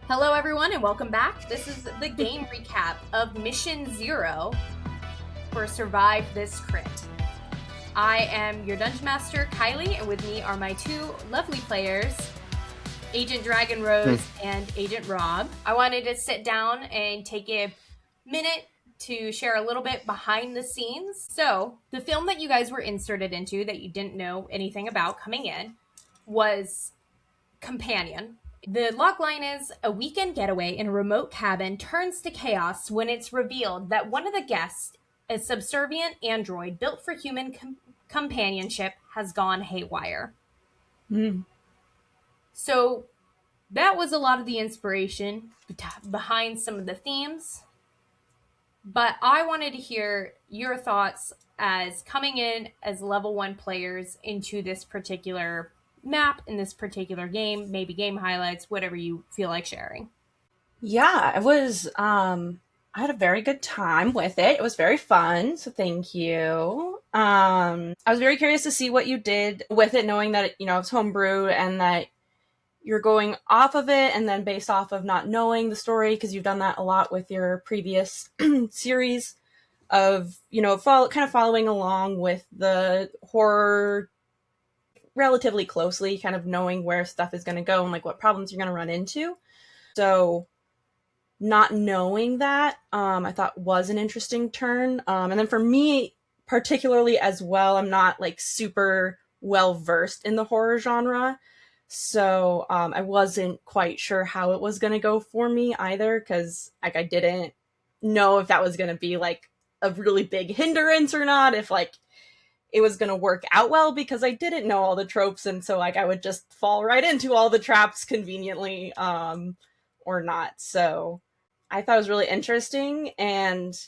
Hello everyone and welcome back. This is the game recap of Mission 0 for Survive This Crit. I am your Dungeon Master, Kylie, and with me are my two lovely players, Agent Dragon Rose and Agent Rob. I wanted to sit down and take a minute to share a little bit behind the scenes. So, the film that you guys were inserted into that you didn't know anything about coming in was Companion. The logline is, a weekend getaway in a remote cabin turns to chaos when it's revealed that one of the guests, a subservient android built for human companionship, has gone haywire. So that was a lot of the inspiration behind some of the themes. But I wanted to hear your thoughts as coming in as level 1 players into this particular map in this particular game, maybe game highlights, whatever you feel like sharing. Yeah, it was I had a very good time with it. It was very fun, so thank you. I was very curious to see what you did with it, knowing that it's homebrew and that you're going off of it and then based off of not knowing the story, because you've done that a lot with your previous series of, kind of following along with the horror relatively closely, kind of knowing where stuff is going to go and like what problems you're going to run into. So not knowing that, I thought was an interesting turn. And then for me, particularly as well, I'm not like super well versed in the horror genre. So I wasn't quite sure how it was going to go for me either, because like I didn't know if that was going to be like a really big hindrance or not, if like it was going to work out well, because I didn't know all the tropes, and so like I would just fall right into all the traps conveniently or not. So I thought it was really interesting, and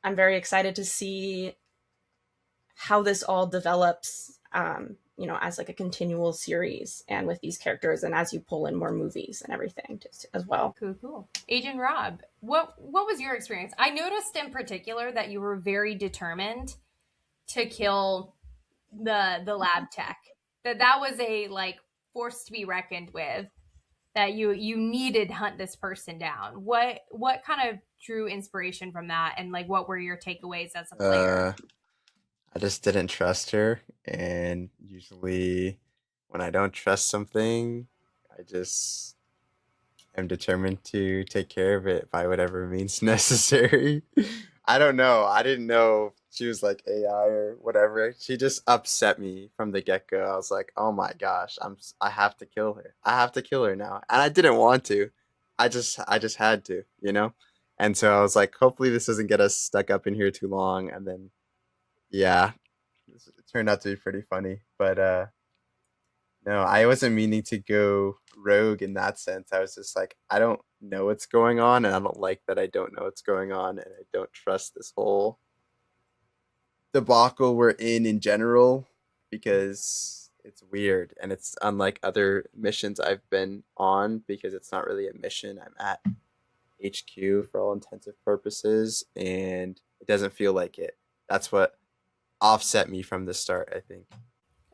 I'm very excited to see how this all develops, as like a continual series and with these characters, and as you pull in more movies and everything as well. Cool. Agent Rob, what was your experience? I noticed in particular that you were very determined to kill the lab tech. That was a like force to be reckoned with. That you needed to hunt this person down. What kind of drew inspiration from that, and like what were your takeaways as a player? I just didn't trust her, and usually when I don't trust something, I just am determined to take care of it by whatever means necessary. I don't know. I didn't know she was like AI or whatever. She just upset me from the get-go. I was like, "Oh my gosh, I have to kill her. I have to kill her now." And I didn't want to. I just had to, you know? And so I was like, hopefully this doesn't get us stuck up in here too long, and then yeah, it turned out to be pretty funny. But no, I wasn't meaning to go rogue in that sense. I was just like, I don't know what's going on, and I don't like that I don't know what's going on, and I don't trust this whole debacle we're in general, because it's weird and it's unlike other missions I've been on, because it's not really a mission. I'm at HQ for all intensive purposes, and it doesn't feel like it. That's what offset me from the start, I think.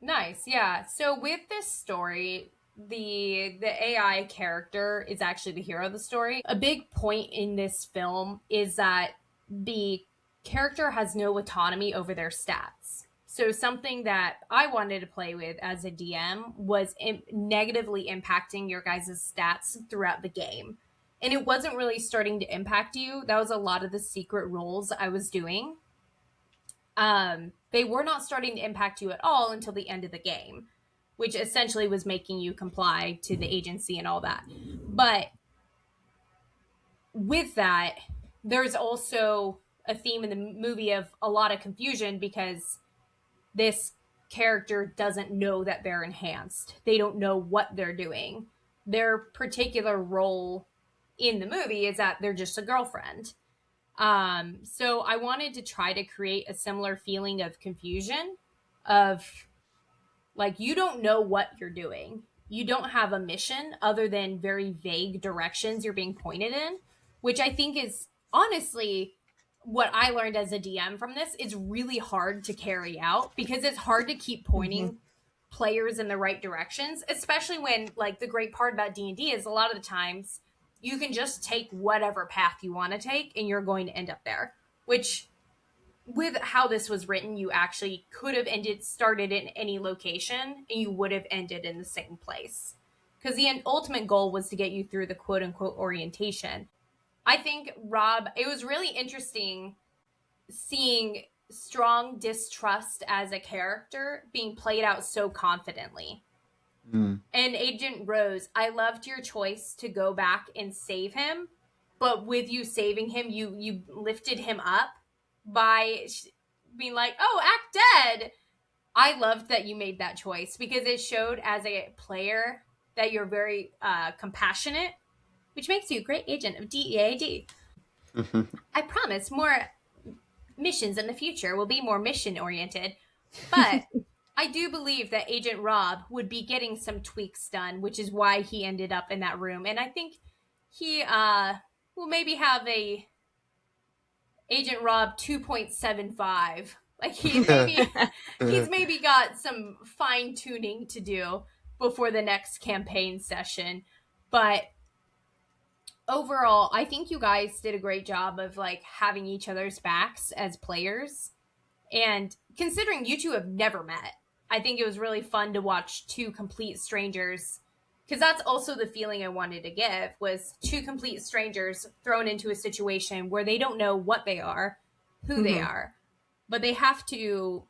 Nice, yeah. So with this story, the AI character is actually the hero of the story. A big point in this film is that the character has no autonomy over their stats. So something that I wanted to play with as a DM was negatively impacting your guys' stats throughout the game. And it wasn't really starting to impact you. That was a lot of the secret roles I was doing. They were not starting to impact you at all until the end of the game, which essentially was making you comply to the agency and all that. But with that, there's also a theme in the movie of a lot of confusion, because this character doesn't know that they're enhanced. They don't know what they're doing. Their particular role in the movie is that they're just a girlfriend. So I wanted to try to create a similar feeling of confusion, of like, you don't know what you're doing. You don't have a mission other than very vague directions you're being pointed in, which I think is honestly what I learned as a DM from this. Is really hard to carry out, because it's hard to keep pointing players in the right directions, especially when, like, the great part about D&D is a lot of the times you can just take whatever path you want to take and you're going to end up there, which with how this was written, you actually could have started in any location and you would have ended in the same place. Because the ultimate goal was to get you through the quote unquote orientation. I think, Rob, it was really interesting seeing strong distrust as a character being played out so confidently. And Agent Rose, I loved your choice to go back and save him, but with you saving him, you lifted him up by being like, oh, act dead. I loved that you made that choice because it showed as a player that you're very compassionate, which makes you a great agent of D.E.A.D. I promise more missions in the future will be more mission oriented, but I do believe that Agent Rob would be getting some tweaks done, which is why he ended up in that room. And I think he will maybe have a Agent Rob 2.75. Like he's maybe got some fine tuning to do before the next campaign session. But overall, I think you guys did a great job of like having each other's backs as players. And considering you two have never met, I think it was really fun to watch two complete strangers, because that's also the feeling I wanted to give, was two complete strangers thrown into a situation where they don't know what they are, who they are, but they have to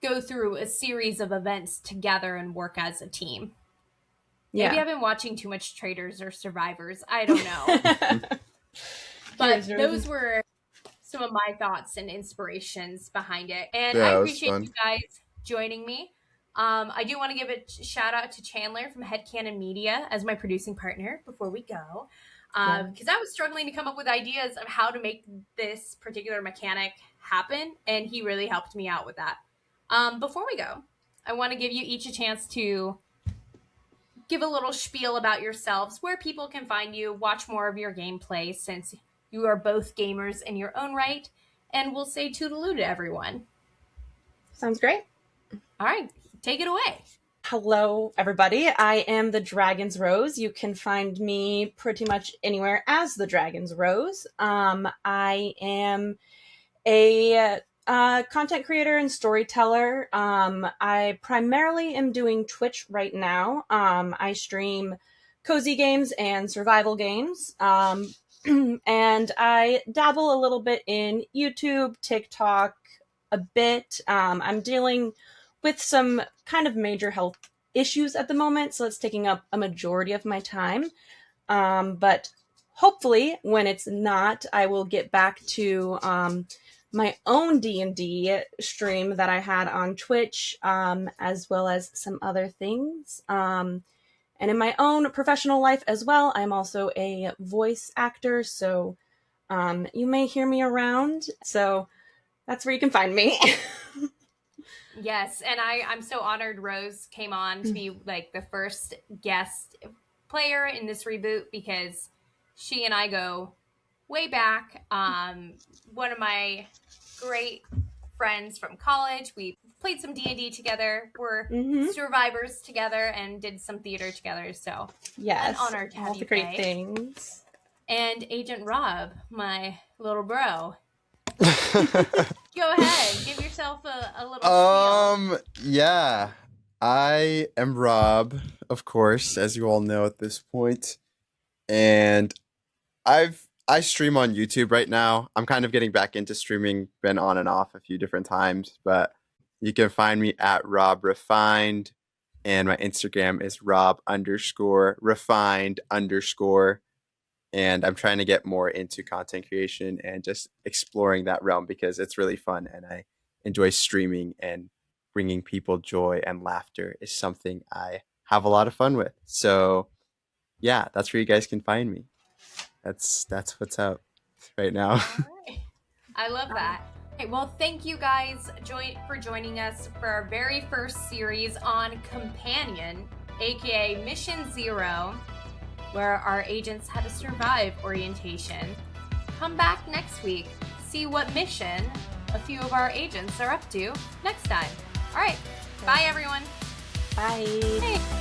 go through a series of events together and work as a team. Yeah. Maybe I've been watching too much Traitors or Survivors. I don't know. But those were some of my thoughts and inspirations behind it. And I appreciate you guys joining me. I do want to give a shout out to Chandler from Headcanon Media as my producing partner before we go. Because I was struggling to come up with ideas of how to make this particular mechanic happen, and he really helped me out with that. Before we go, I want to give you each a chance to give a little spiel about yourselves, where people can find you, watch more of your gameplay, since you are both gamers in your own right, and we'll say toodaloo to everyone. Sounds great. All right, take it away. Hello, everybody. I am the Dragon's Rose. You can find me pretty much anywhere as the Dragon's Rose. I am a content creator and storyteller. I primarily am doing Twitch right now. I stream cozy games and survival games. And I dabble a little bit in YouTube, TikTok, a bit. I'm dealing with some kind of major health issues at the moment, so it's taking up a majority of my time. But hopefully, when it's not, I will get back to my own D&D stream that I had on Twitch, as well as some other things. And in my own professional life as well, I'm also a voice actor, so you may hear me around. So that's where you can find me. Yes, and I'm so honored Rose came on to be like the first guest player in this reboot, because she and I go way back. One of my great friends from college. We played some D&D together. We're survivors together and did some theater together. So yes, an honor to have all you the great play. things. And Agent Rob, my little bro. Go ahead, give yourself a little spiel. Yeah, I am Rob, of course, as you all know at this point, and I stream on YouTube right now. I'm kind of getting back into streaming, been on and off a few different times, but you can find me at Rob Refined, and my Instagram is Rob_refined_, and I'm trying to get more into content creation and just exploring that realm because it's really fun, and I enjoy streaming, and bringing people joy and laughter is something I have a lot of fun with. So yeah, that's where you guys can find me. That's what's up right now. All right. I love that. Okay, well, thank you guys for joining us for our very first series on Companion, aka Mission Zero, where our agents had a survive orientation. Come back next week, see what mission a few of our agents are up to next time. All right, bye everyone. Bye. Hey.